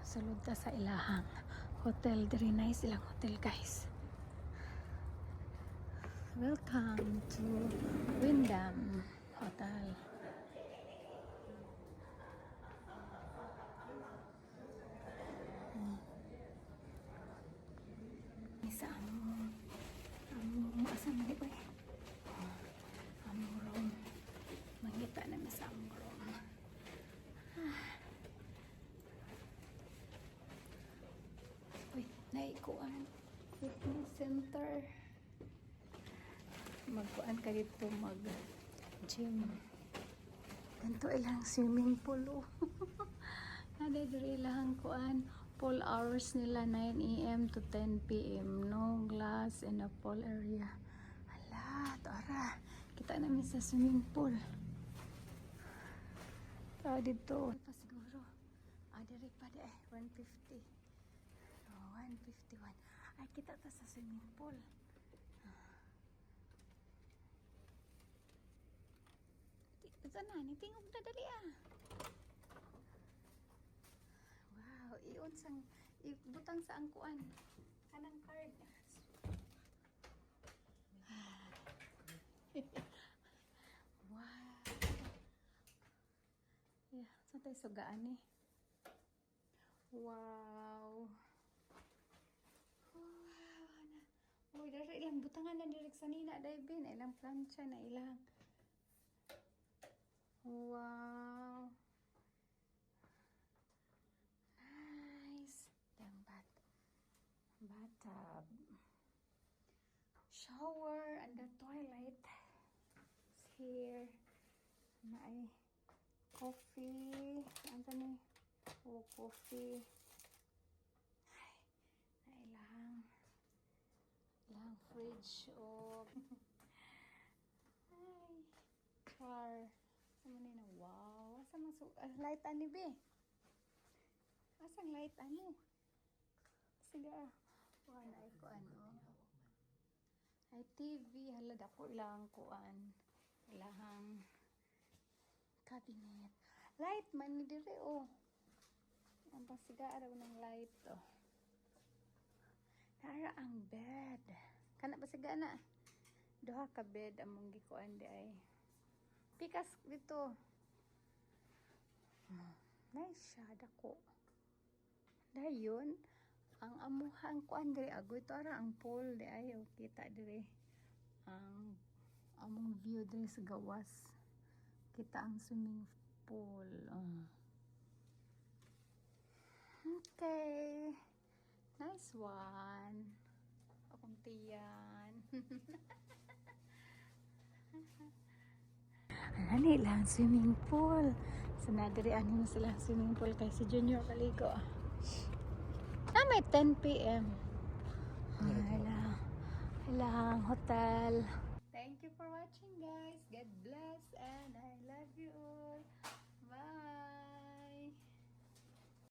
Sulod ta sa ilahang hotel. Very nice ilang hotel, guys. Welcome to Wyndham Hotel. Sa among asa man ba? Among room. Mangita na sa among room. Wait, naikuan. Fitness center. Magkuan ka dito, mag-gym. Ganito ilang swimming pool, oh. Nada diri ilang kuan. Pool hours nila 9 AM to 10 PM. No glass in a pool area. Hala, tara. Kita namin sa swimming pool. Dito. Ito siguro. Diri pa de 150. 151. Ay, kita ta sa swimming pool. Ito na, tingog na dali Wow, ibutang sa angkuan. Kanang card. Wow. Yeah, saan tayo sugaan eh? Wow. Uy, dari ilang butangan na direk sa nina, Daibin. Ilang plancha na ilang. Wow. Nice. Damn bathtub. Shower and the toilet is here. May coffee. Ano ni? Oh, coffee. Ay, nailang fridge. Oh. Ay, car. Sama na wow. Asa masuk light ani be? Asang light ano? Sige. Kuan ay kuan oh. Ay TV hala dako ilang kuan. Ilahang cabinet. Light man ni dire oh. Ang pasiga araw ng light oh. Nara ang bed. Kana pasiga na. Duha ka bed among gikuan di ay. Pikas dito. Nice siya dako. Dayon ang amuhang kuan diri agoy to ara ang pool di ay kita diri. Ang among view diri sa gawas. Kita ang swimming pool. Okay. Nice one. Akong tiyan. Ano lang swimming pool. Sanadiri ano sila swimming pool kay si Junior kaligo. May 10 PM. Ilang hotel. Thank you for watching, guys. God bless and I love you all.